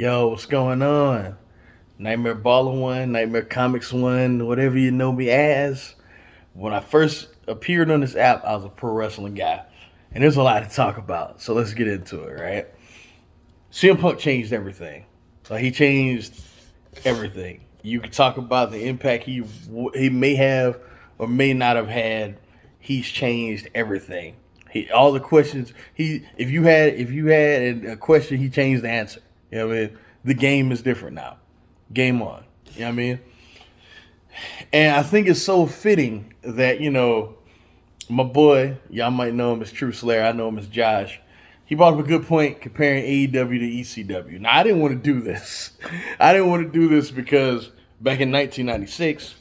Yo, what's going on? Nightmare Baller One, Nightmare Comics One, whatever you know me as. When I first appeared on this app, I was a pro wrestling guy. And there's a lot to talk about. So let's get into it, right? CM Punk changed everything. Like he changed everything. You could talk about the impact he may have or may not have had. He's changed everything. All the questions he if you had a question, he changed the answer. You know what I mean? The game is different now. Game on. You know what I mean? And I think it's so fitting that, my boy, y'all might know him as True Slayer, I know him as Josh. He brought up a good point comparing AEW to ECW. Now, I didn't want to do this. I didn't want to do this because back in 1996,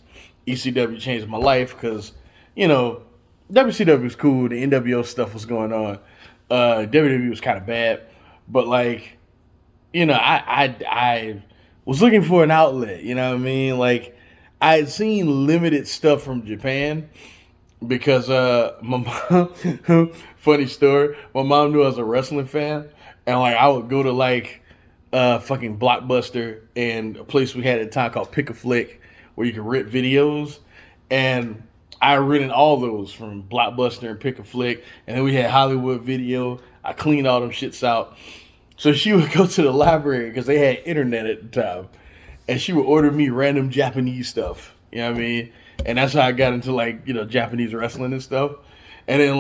ECW changed my life because, WCW was cool. The NWO stuff was going on. WWE was kind of bad. But, I was looking for an outlet. You know what I mean? Like, I had seen limited stuff from Japan because my mom, funny story, my mom knew I was a wrestling fan, and like I would go to fucking Blockbuster and a place we had at the time called Pick a Flick where you could rent videos, and I rented all those from Blockbuster and Pick a Flick, and then we had Hollywood Video. I cleaned all them shits out. So she would go to the library because they had internet at the time, and she would order me random Japanese stuff. You know what I mean? And that's how I got into Japanese wrestling and stuff. And then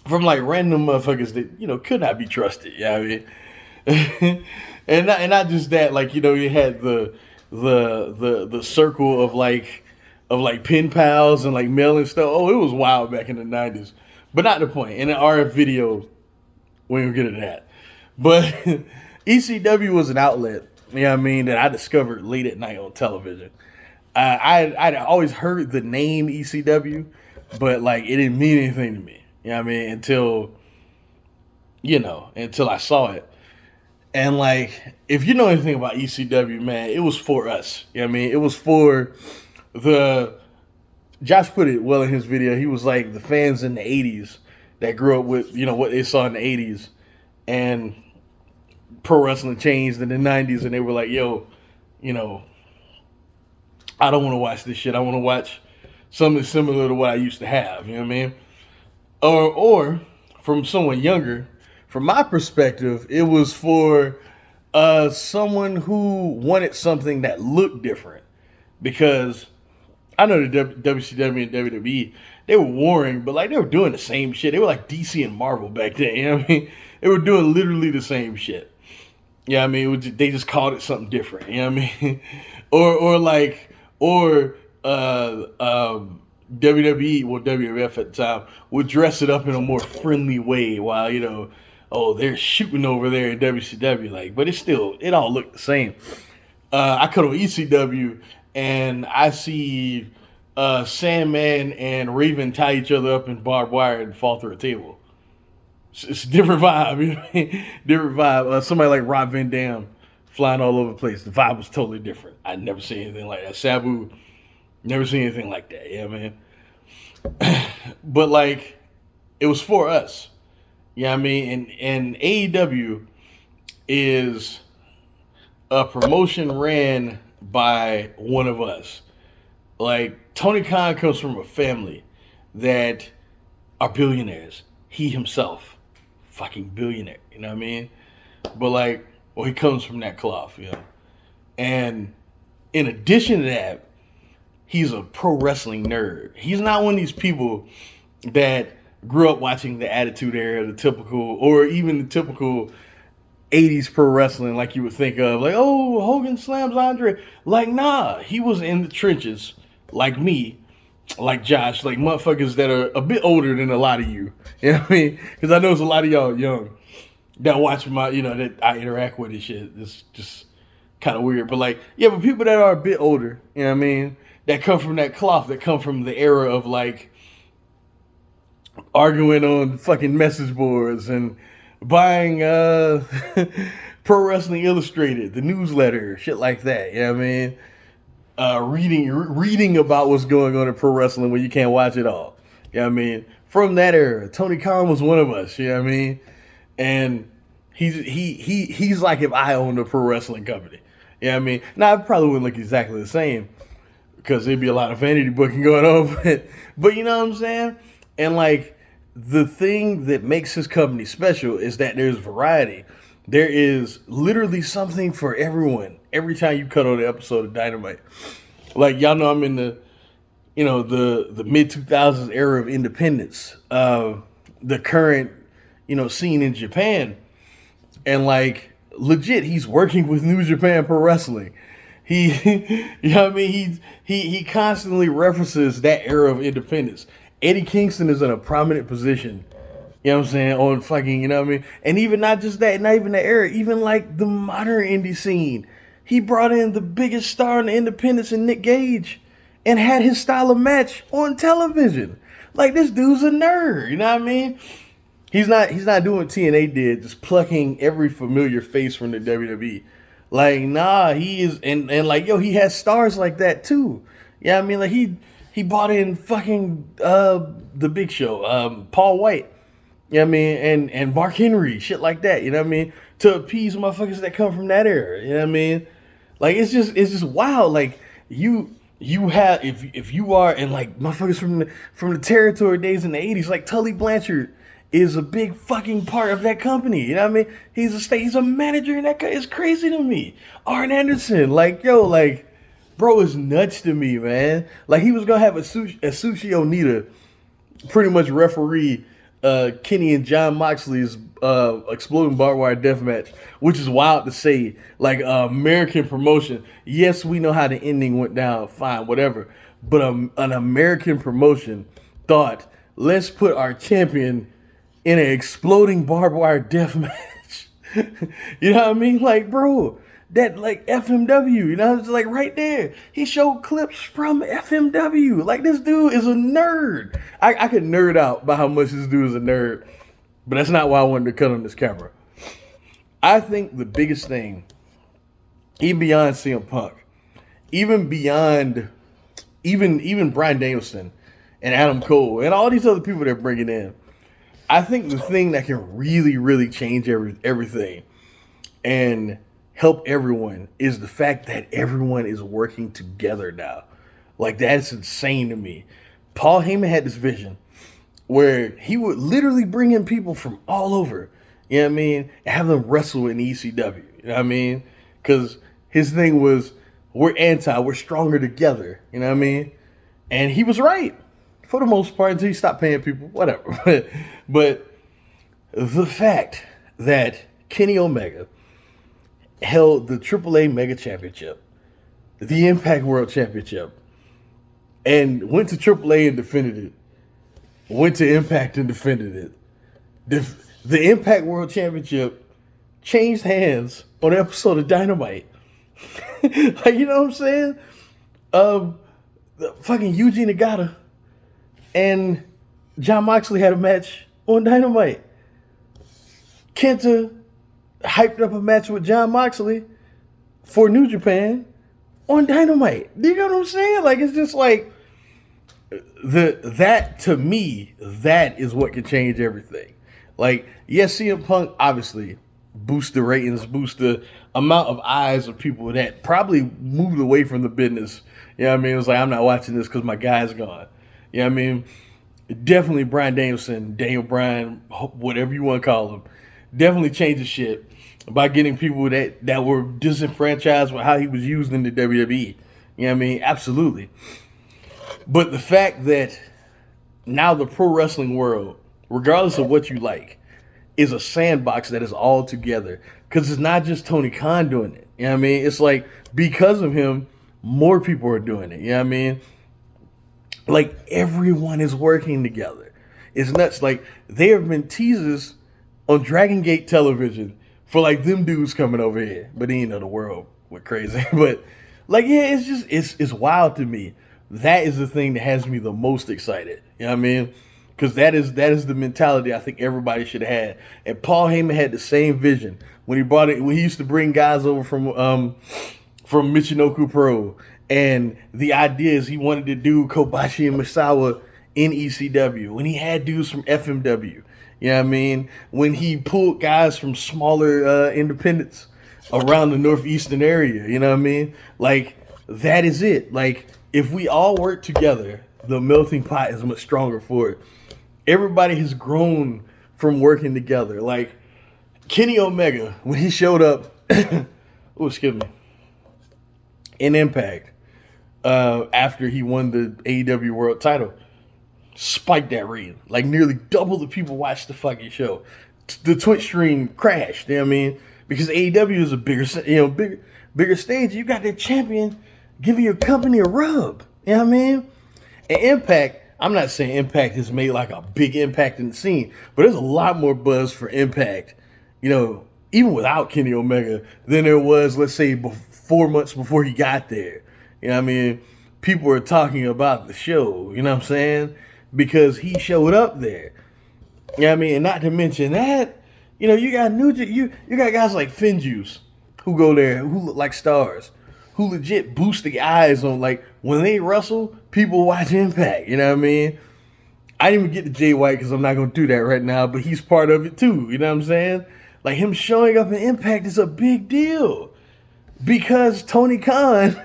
from random motherfuckers that could not be trusted. You know what I mean? and not just that. You had the circle of pen pals and mailing stuff. Oh, it was wild back in the '90s. But not the point. And the RF video, we ain't gonna get into that. But ECW was an outlet, you know what I mean, that I discovered late at night on television. I'd always heard the name ECW, but it didn't mean anything to me. You know what I mean? Until I saw it. And if you know anything about ECW, man, it was for us. You know what I mean? It was for the Josh put it well in his video. He was like the fans in the '80s that grew up with, what they saw in the '80s, and pro wrestling changed in the '90s, and they were like, yo, I don't want to watch this shit. I want to watch something similar to what I used to have. You know what I mean? Or from someone younger, from my perspective, it was for someone who wanted something that looked different. Because I know the WCW and WWE, they were warring, but they were doing the same shit. They were like DC and Marvel back then. You know what I mean? They were doing literally the same shit. Yeah, I mean, they just called it something different. You know what I mean? or WWE, well, WWF at the time, would dress it up in a more friendly way while, oh, they're shooting over there in WCW. But it all looked the same. I cut on ECW and I see Sandman and Raven tie each other up in barbed wire and fall through a table. It's a different vibe, you know what I mean? Different vibe. Somebody like Rob Van Dam flying all over the place. The vibe was totally different. I'd never seen anything like that. Sabu, never seen anything like that. Yeah, man. But it was for us. You know what I mean? And AEW is a promotion ran by one of us. Tony Khan comes from a family that are billionaires. He himself, fucking billionaire. You know what I mean? But he comes from that cloth, And in addition to that, he's a pro wrestling nerd. He's not one of these people that grew up watching the Attitude Era, or even the typical 80s pro wrestling like you would think of. Oh, Hogan slams Andre. Nah, he was in the trenches like me, like Josh, motherfuckers that are a bit older than a lot of you. You know what I mean? Because I know there's a lot of y'all young that watch my, that I interact with and shit. It's just kind of weird. But but people that are a bit older, you know what I mean? That come from that cloth, that come from the era of arguing on fucking message boards and buying Pro Wrestling Illustrated, the newsletter, shit like that. You know what I mean? Reading about what's going on in pro wrestling when you can't watch it all. You know what I mean? From that era, Tony Khan was one of us. You know what I mean? And He's like if I owned a pro wrestling company. You know what I mean? Now, it probably wouldn't look exactly the same because there'd be a lot of vanity booking going on, but you know what I'm saying? And like the thing that makes his company special is that there's variety. There is literally something for everyone every time you cut on an episode of Dynamite. Like y'all know I'm in the mid 2000s era of independence, the current scene in Japan, and like legit, he's working with New Japan Pro Wrestling. He, you know what I mean? He constantly references that era of independence. Eddie Kingston is in a prominent position. You know what I'm saying? On fucking, you know what I mean? And even not just that, not even the era, even like the modern indie scene. He brought in the biggest star in the independence in Nick Gage and had his style of match on television. Like this dude's a nerd, you know what I mean? He's not doing what TNA did, just plucking every familiar face from the WWE. Like, nah, he is and like he has stars like that too. Yeah, I mean like he brought in fucking the Big Show, Paul White. You know what I mean? And Mark Henry, shit like that, you know what I mean? To appease motherfuckers that come from that era, you know what I mean? Like it's just wild. Like you have if you are and like motherfuckers from the territory days in the 80s, like Tully Blanchard is a big fucking part of that company. You know what I mean? He's a manager in that. It's crazy to me. Arn Anderson, like bro is nuts to me, man. Like he was gonna have a Sushi Onita pretty much referee Kenny and John Moxley's exploding barbed wire death match, which is wild to say. Like American promotion, yes, we know how the ending went down, fine, whatever. But an American promotion thought, let's put our champion in an exploding barbed wire death match. You know what I mean? Like, bro, that like FMW, you know, it's like right there. He showed clips from FMW. Like this dude is a nerd. I could nerd out by how much this dude is a nerd, but that's not why I wanted to cut on this camera. I think the biggest thing, even beyond CM Punk, even beyond even Bryan Danielson and Adam Cole and all these other people they're bringing in, I think the thing that can really, really change everything and help everyone is the fact that everyone is working together now. Like that's insane to me. Paul Heyman had this vision where he would literally bring in people from all over, you know what I mean, and have them wrestle in ECW, you know what I mean? Because his thing was, we're stronger together, you know what I mean? And he was right. For the most part, until he stopped paying people, whatever. But the fact that Kenny Omega held the AAA Mega Championship, the Impact World Championship, and went to AAA and defended it, went to Impact and defended it. The Impact World Championship changed hands on an episode of Dynamite. Like, you know what I'm saying? The fucking Yuji Nagata and John Moxley had a match on Dynamite. Kenta hyped up a match with John Moxley for New Japan on Dynamite. Do you know what I'm saying? Like, it's just like that to me, that is what can change everything. Like, yes, CM Punk obviously boost the ratings, boost the amount of eyes of people that probably moved away from the business. You know what I mean? It was like, I'm not watching this because my guy's gone. You know what I mean? Definitely Bryan Danielson, Daniel Bryan, whatever you want to call him, definitely changes shit by getting people that were disenfranchised with how he was used in the WWE. You know what I mean? Absolutely. But the fact that now the pro wrestling world, regardless of what you like, is a sandbox that is all together. Because it's not just Tony Khan doing it. You know what I mean? It's like, because of him, more people are doing it. You know what I mean? Like, everyone is working together. It's nuts. Like, there have been teasers on Dragon Gate television for, like, them dudes coming over here. But then, you know, the world went crazy. But, like, yeah, it's just, it's wild to me. That is the thing that has me the most excited. You know what I mean? Because that is the mentality I think everybody should have had. And Paul Heyman had the same vision when he used to bring guys over from Michinoku Pro. And the idea is he wanted to do Kobashi and Misawa in ECW. When he had dudes from FMW. You You know what I mean? When he pulled guys from smaller independents around the northeastern area, you know what I mean? Like, that is it. Like, if we all work together, the melting pot is much stronger for it. Everybody has grown from working together. Like, Kenny Omega, when he showed up, oh, excuse me, in Impact, after he won the AEW World Title, spiked that rating. Like, nearly double the people watched the fucking show. The Twitch stream crashed. You know what I mean? Because AEW is a bigger stage. You got that champion giving your company a rub. You know what I mean? And Impact, I'm not saying Impact has made like a big impact in the scene, but there's a lot more buzz for Impact, you know, even without Kenny Omega, than there was, let's say, 4 months before he got there. You know what I mean? People were talking about the show, you know what I'm saying? Because he showed up there. You know what I mean? And not to mention that, you know, you got you got guys like Finjuice who go there, who look like stars, who legit boost the eyes on, like, when they wrestle, people watch Impact, you know what I mean? I didn't even get to Jay White because I'm not going to do that right now, but he's part of it too, you know what I'm saying? Like, him showing up in Impact is a big deal because Tony Khan,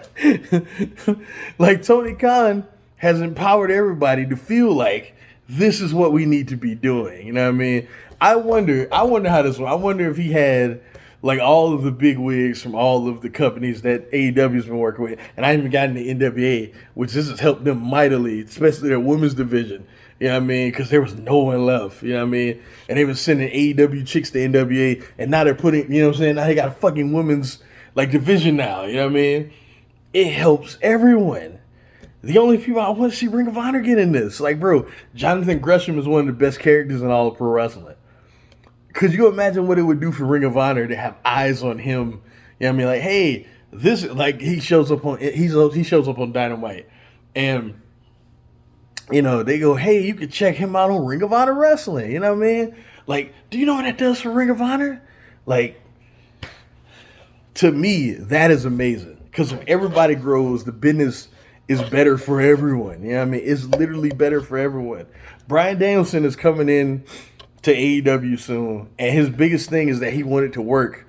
like, Tony Khan has empowered everybody to feel like this is what we need to be doing, you know what I mean? I wonder how this one, I wonder if he had like all of the big wigs from all of the companies that AEW's been working with, and I haven't gotten the NWA, which this has helped them mightily, especially their women's division. You know what I mean? Because there was no one left. You know what I mean? And they were sending AEW chicks to NWA, and now they're putting, you know what I'm saying? Now they got a fucking women's like division now. You know what I mean? It helps everyone. The only people I want to see Ring of Honor get in this, like, bro, Jonathan Gresham is one of the best characters in all of pro wrestling. Could you imagine what it would do for Ring of Honor to have eyes on him? You know what I mean? Like, hey, this, like, he shows up on Dynamite, and you know, they go, hey, you can check him out on Ring of Honor Wrestling. You know what I mean? Like, do you know what that does for Ring of Honor? Like, to me, that is amazing. Because if everybody grows, the business is better for everyone. You know what I mean? It's literally better for everyone. Bryan Danielson is coming in to AEW soon, and his biggest thing is that he wanted to work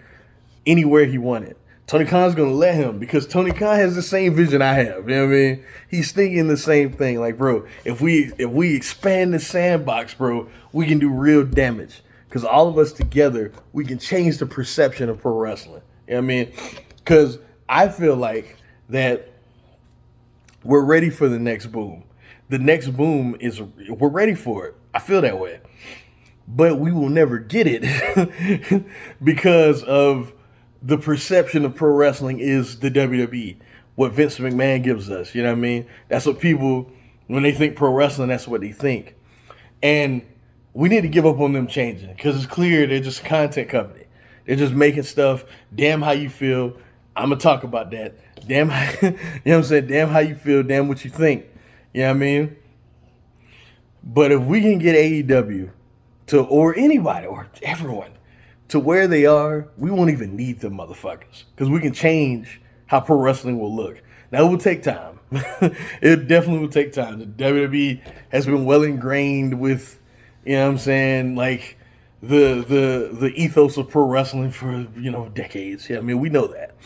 anywhere he wanted. Tony Khan's gonna let him because Tony Khan has the same vision I have. You know what I mean? He's thinking the same thing. Like, bro, if we expand the sandbox, bro, we can do real damage. Because all of us together, we can change the perception of pro wrestling. You know what I mean? Because I feel like that we're ready for the next boom. The next boom is, we're ready for it. I feel that way. But we will never get it because of the perception of pro wrestling is the WWE, what Vince McMahon gives us. You know what I mean? That's what people, when they think pro wrestling, that's what they think. And we need to give up on them changing because it's clear they're just a content company. They're just making stuff. Damn how you feel. I'm going to talk about that. Damn, you know what I'm saying? Damn how you feel. Damn what you think. You know what I mean? But if we can get AEW to, or anybody, or everyone, to where they are, we won't even need them motherfuckers. Because we can change how pro wrestling will look. Now, it will take time. It definitely will take time. The WWE has been well ingrained with, you know what I'm saying, like the ethos of pro wrestling for, you know, decades. Yeah, I mean, we know that.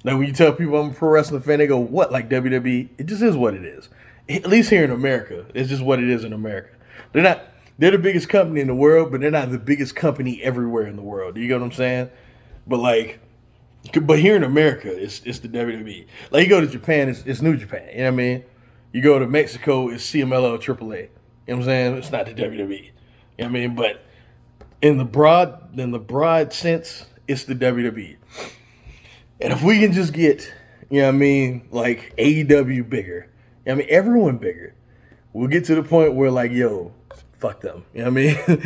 Now, when you tell people I'm a pro wrestling fan, they go, what, like WWE? It just is what it is. At least here in America, it's just what it is in America. They're the biggest company in the world, but they're not the biggest company everywhere in the world. Do you get what I'm saying? But here in America, it's the WWE. Like, you go to Japan, it's New Japan. You know what I mean? You go to Mexico, it's CMLL, AAA. You know what I'm saying? It's not the WWE. You know what I mean? But in the broad sense, it's the WWE. And if we can just get, you know what I mean, like AEW bigger, I mean, everyone bigger, we'll get to the point where, like, yo, fuck them. You know what I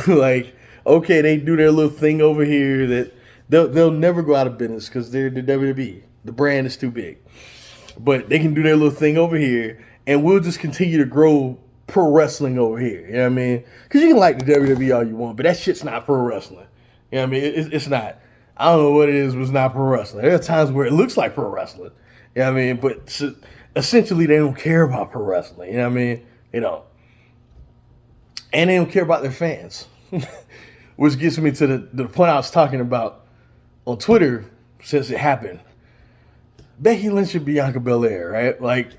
mean? Like, okay, they do their little thing over here that they'll never go out of business because they're the WWE. The brand is too big. But they can do their little thing over here, and we'll just continue to grow pro wrestling over here. You know what I mean? Because you can like the WWE all you want, but that shit's not pro wrestling. You know what I mean? It's not. I don't know what it is, but it's not pro wrestling. There are times where it looks like pro wrestling. You know what I mean? But essentially, they don't care about pro wrestling. You know what I mean? They don't. And they don't care about their fans. which gets me to the point I was talking about on Twitter since it happened. Becky Lynch and Bianca Belair, right? Like,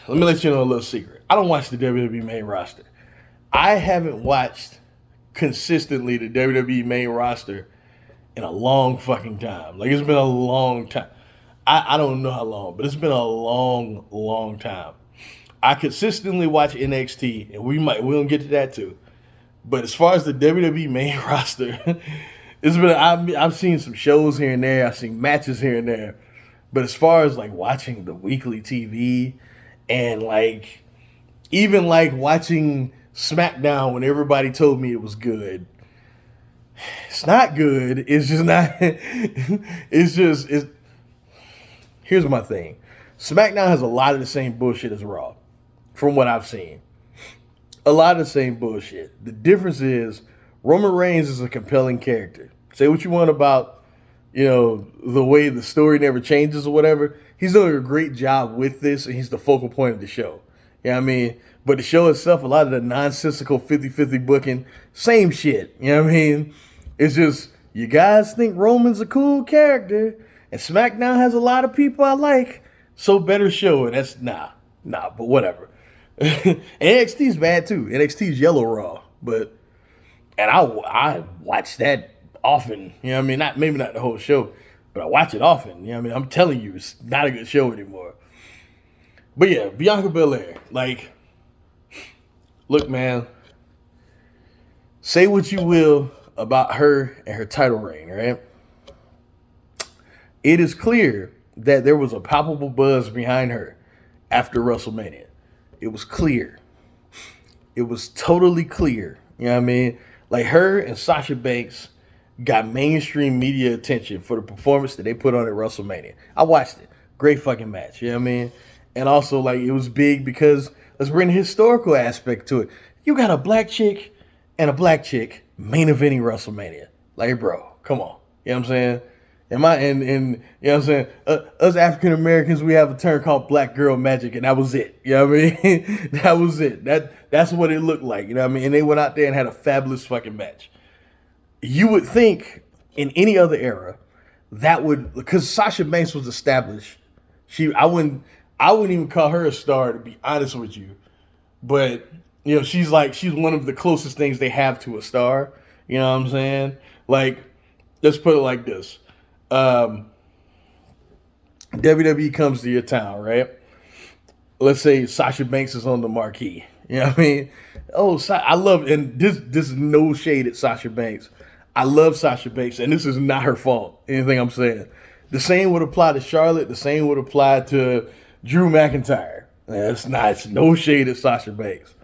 let me let you know a little secret. I don't watch the WWE main roster. I haven't watched consistently the WWE main roster in a long fucking time. Like, it's been a long time. I don't know how long, but it's been a long, long time. I consistently watch NXT, and we'll get to that too. But as far as the WWE main roster, it's been I've seen some shows here and there. I've seen matches here and there. But as far as like watching the weekly TV and like even like watching SmackDown when everybody told me it was good, it's not good. It's just not. It's. Here's my thing. SmackDown has a lot of the same bullshit as Raw, from what I've seen. A lot of the same bullshit. The difference is Roman Reigns is a compelling character. Say what you want about, the way the story never changes or whatever. He's doing a great job with this, and he's the focal point of the show. You know what I mean? But the show itself, a lot of the nonsensical 50-50 booking, same shit. You know what I mean? It's just, you guys think Roman's a cool character, and SmackDown has a lot of people I like, so better show it. That's, nah, but whatever. NXT's bad too. NXT's Yellow Raw, and I watch that often. You know what I mean? Maybe not the whole show, but I watch it often. You know what I mean? I'm telling you, it's not a good show anymore. But yeah, Bianca Belair. Like, look, man, say what you will about her and her title reign, right? It is clear that there was a palpable buzz behind her after WrestleMania. It was clear. It was totally clear. You know what I mean? Like, her and Sasha Banks got mainstream media attention for the performance that they put on at WrestleMania. I watched it. Great fucking match. You know what I mean? And also, like, it was big because let's bring the historical aspect to it. You got a black chick and a black chick main eventing WrestleMania. Like, bro, come on. You know what I'm saying? And you know what I'm saying? Us African Americans, we have a term called black girl magic, and that was it. You know what I mean? That was it. That's what it looked like. You know what I mean? And they went out there and had a fabulous fucking match. You would think in any other era because Sasha Banks was established. I wouldn't even call her a star, to be honest with you. But she's one of the closest things they have to a star. You know what I'm saying? Like, let's put it like this. WWE comes to your town, right? Let's say Sasha Banks is on the marquee. You know what I mean? I love, and this is no shade at Sasha Banks. I love Sasha Banks, and this is not her fault, anything I'm saying. The same would apply to Charlotte. The same would apply to Drew McIntyre. It's no shade at Sasha Banks.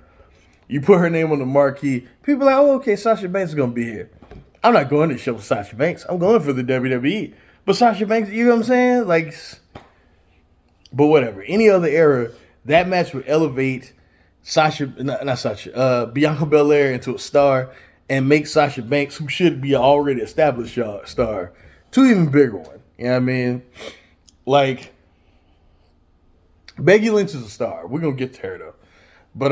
You put her name on the marquee, people are like, okay, Sasha Banks is going to be here. I'm not going to show Sasha Banks. I'm going for the WWE. But Sasha Banks, you know what I'm saying? Like, but whatever. Any other era, that match would elevate Bianca Belair into a star and make Sasha Banks, who should be an already established star, to an even bigger one. You know what I mean? Like, Becky Lynch is a star. We're going to get to her, though. But,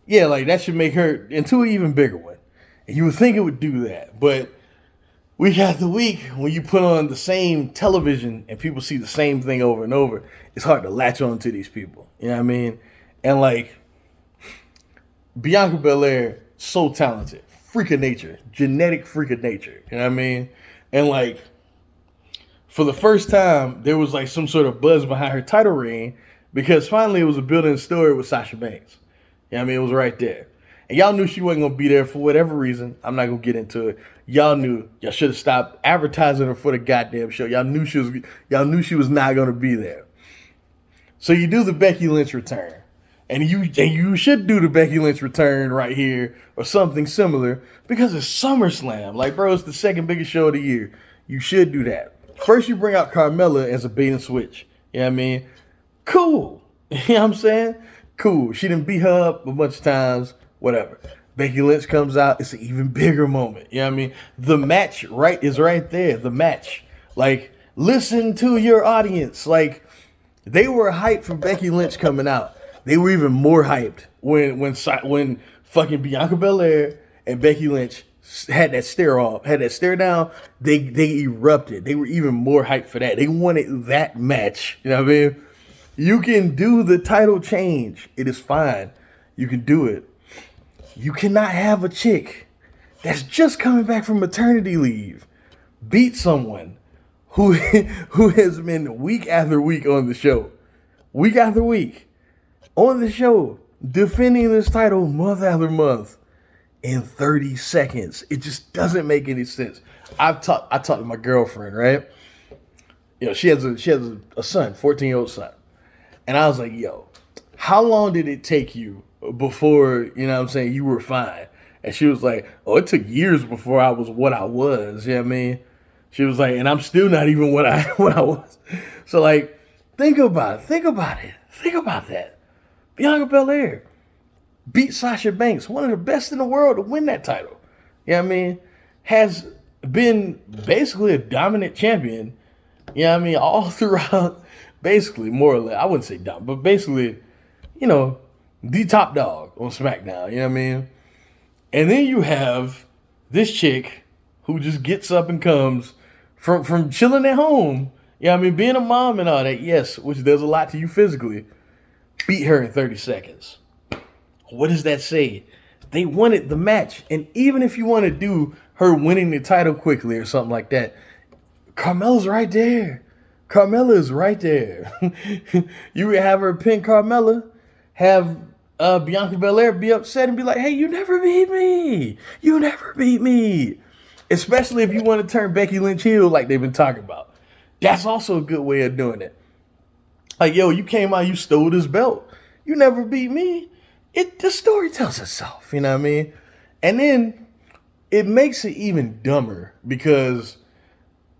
yeah, like, that should make her into an even bigger one. And you would think it would do that. But week after week, when you put on the same television and people see the same thing over and over, it's hard to latch on to these people. You know what I mean? And, like, Bianca Belair, so talented. Freak of nature. Genetic freak of nature. You know what I mean? And, like, for the first time, there was, like, some sort of buzz behind her title reign because finally it was a building story with Sasha Banks. You know what I mean? It was right there. And y'all knew she wasn't going to be there for whatever reason. I'm not going to get into it. Y'all knew. Y'all should have stopped advertising her for the goddamn show. Y'all knew she was not going to be there. So you do the Becky Lynch return. And you should do the Becky Lynch return right here or something similar because it's SummerSlam. Like, bro, it's the second biggest show of the year. You should do that. First, you bring out Carmella as a bait and switch. You know what I mean? Cool. You know what I'm saying? Cool. She didn't beat her up a bunch of times. Whatever. Becky Lynch comes out. It's an even bigger moment. You know what I mean? The match is right there. The match. Like, listen to your audience. Like, they were hyped for Becky Lynch coming out. They were even more hyped when fucking Bianca Belair and Becky Lynch had that stare off, had that stare down, they erupted. They were even more hyped for that. They wanted that match. You know what I mean? You can do the title change. It is fine. You can do it. You cannot have a chick that's just coming back from maternity leave beat someone who has been week after week on the show, week after week on the show, defending this title month after month in 30 seconds. It just doesn't make any sense. I talked to my girlfriend, right? You know, she has a son, 14-year-old son. And I was like, yo, how long did it take you before, you know what I'm saying, you were fine? And she was like, oh, it took years before I was what I was. You know what I mean? She was like, and I'm still not even what I was. So, like, think about it. Think about that. Bianca Belair beat Sasha Banks, one of the best in the world, to win that title. You know what I mean? Has been basically a dominant champion, you know what I mean, all throughout, basically, more or less. I wouldn't say dominant, but basically, you know, the top dog on SmackDown, you know what I mean? And then you have this chick who just gets up and comes from chilling at home, you know what I mean, being a mom and all that, yes, which does a lot to you physically, beat her in 30 seconds. What does that say? They wanted the match. And even if you want to do her winning the title quickly or something like that, Carmella's right there. Carmella is right there. You would have her pin Carmella, have Bianca Belair be upset and be like, hey, you never beat me. You never beat me. Especially if you want to turn Becky Lynch heel like they've been talking about. That's also a good way of doing it. Like, yo, you came out, you stole this belt. You never beat me. The story tells itself, you know what I mean? And then it makes it even dumber because,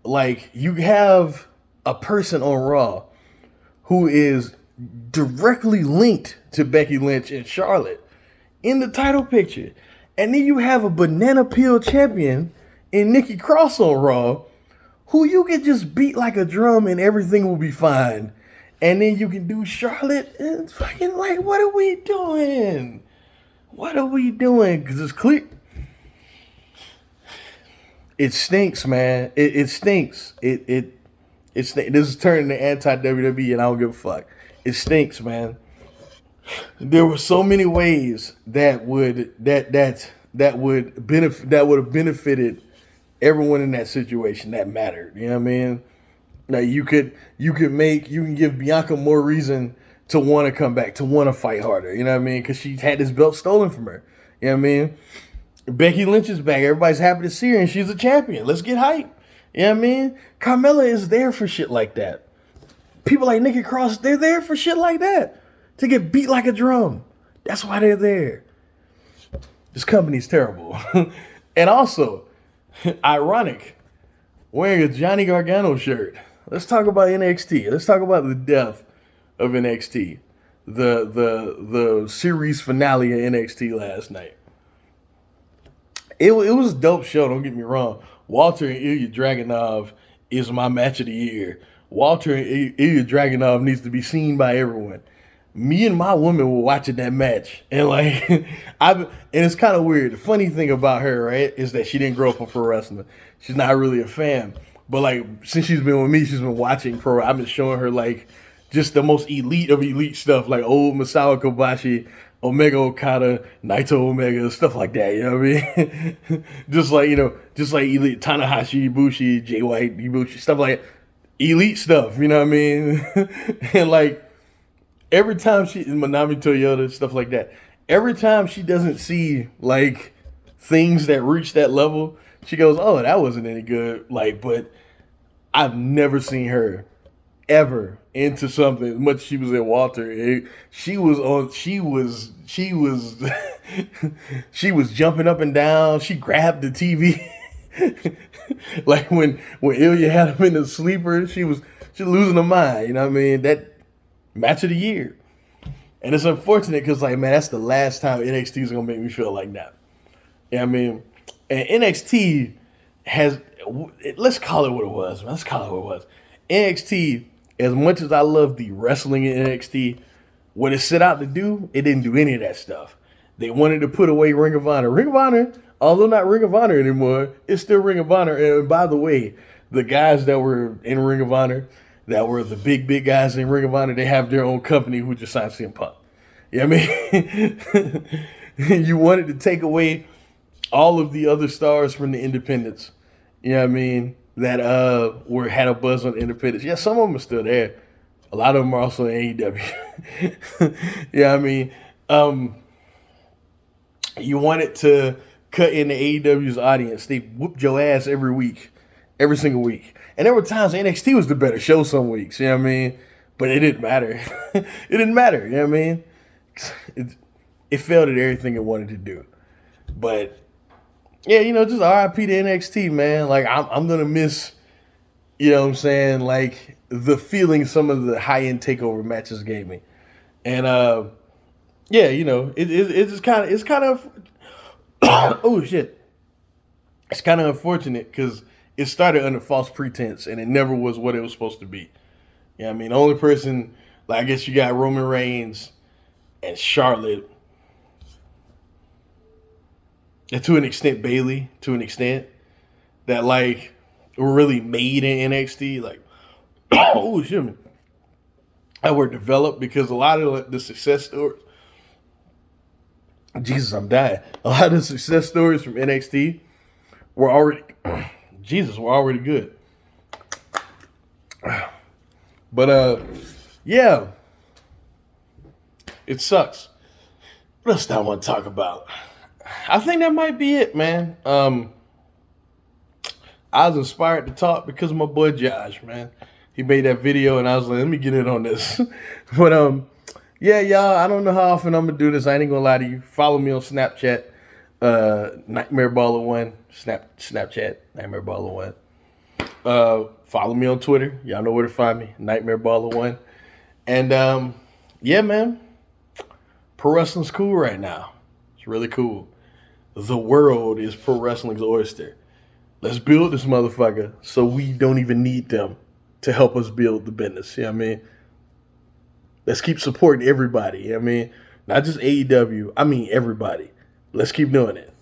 like, you have a person on Raw who is directly linked to Becky Lynch and Charlotte in the title picture. And then you have a banana peel champion in Nikki Cross on Raw who you can just beat like a drum and everything will be fine. And then you can do Charlotte and fucking, like, what are we doing? What are we doing? Because it's clear. It stinks, man. It stinks. It stinks. This is turning to anti-WWE and I don't give a fuck. It stinks, man. There were so many ways that would have benefited everyone in that situation that mattered. You know what I mean? Like you can give Bianca more reason to want to come back, to want to fight harder. You know what I mean? Because she had this belt stolen from her. You know what I mean? Becky Lynch is back. Everybody's happy to see her, and she's a champion. Let's get hype. You know what I mean? Carmella is there for shit like that. People like Nikki Cross, they're there for shit like that. To get beat like a drum. That's why they're there. This company's terrible. And also, ironic, wearing a Johnny Gargano shirt. Let's talk about NXT. Let's talk about the death of NXT. The series finale of NXT last night. It was a dope show, don't get me wrong. Walter and Ilya Dragunov is my match of the year. Walter and Ilya Dragunov needs to be seen by everyone. Me and my woman were watching that match. And like and it's kind of weird. The funny thing about her, right, is that she didn't grow up on pro wrestling. She's not really a fan. But like since she's been with me, she's been watching pro. I've been showing her like just the most elite of elite stuff, like old Masao Kobashi, Omega Okada, Naito Omega, stuff like that, you know what I mean? just like elite Tanahashi, Ibushi, Jay White, Ibushi, stuff like that. Elite stuff, you know what I mean? And like every time Manami Toyota, stuff like that, every time she doesn't see like things that reach that level, she goes, oh, that wasn't any good. Like, but I've never seen her ever into something as much as she was at Walter. She was she was jumping up and down. She grabbed the TV. Like when Ilya had him in the sleeper, she losing her mind. You know what I mean? That match of the year. And it's unfortunate because, like, man, that's the last time NXT is going to make me feel like that. You know what I mean? And NXT has, let's call it what it was. Let's call it what it was. NXT, as much as I love the wrestling in NXT, what it set out to do, it didn't do any of that stuff. They wanted to put away Ring of Honor. Ring of Honor, although not Ring of Honor anymore, it's still Ring of Honor. And by the way, the guys that were in Ring of Honor, that were the big guys in Ring of Honor, they have their own company who just signed CM Punk. You know what I mean? You wanted to take away all of the other stars from the independents. You know what I mean? That had a buzz on independence. Yeah, some of them are still there. A lot of them are also in AEW. Yeah, I mean, you wanted to cut into AEW's audience. They whooped your ass every week, every single week. And there were times NXT was the better show some weeks, you know what I mean? But it didn't matter. It didn't matter, you know what I mean? It failed at everything it wanted to do. But, yeah, just RIP to NXT, man. Like, I'm going to miss, you know what I'm saying, like, the feeling some of the high-end TakeOver matches gave me. And, yeah, it's kind of, oh, shit. It's kind of unfortunate because it started under false pretense and it never was what it was supposed to be. Yeah, I mean, the only person, like, I guess you got Roman Reigns and Charlotte, and to an extent Bayley, to an extent, that, like, were really made in NXT. Like, oh, shit, man. That were developed because a lot of the success stories, Jesus, I'm dying. A lot of the success stories from NXT were already, were already good. But, yeah, it sucks. What else do I want to talk about? I think that might be it, man. I was inspired to talk because of my boy Josh, man. He made that video, and I was like, let me get in on this. But, yeah, y'all, I don't know how often I'm going to do this. I ain't going to lie to you. Follow me on Snapchat, Nightmare Baller 1, Snapchat, Nightmare Baller 1. Follow me on Twitter. Y'all know where to find me, Nightmare Baller 1. And, yeah, man, pro wrestling's cool right now. It's really cool. The world is pro wrestling's oyster. Let's build this motherfucker so we don't even need them to help us build the business. You know what I mean? Let's keep supporting everybody. You know what I mean? Not just AEW. I mean everybody. Let's keep doing it.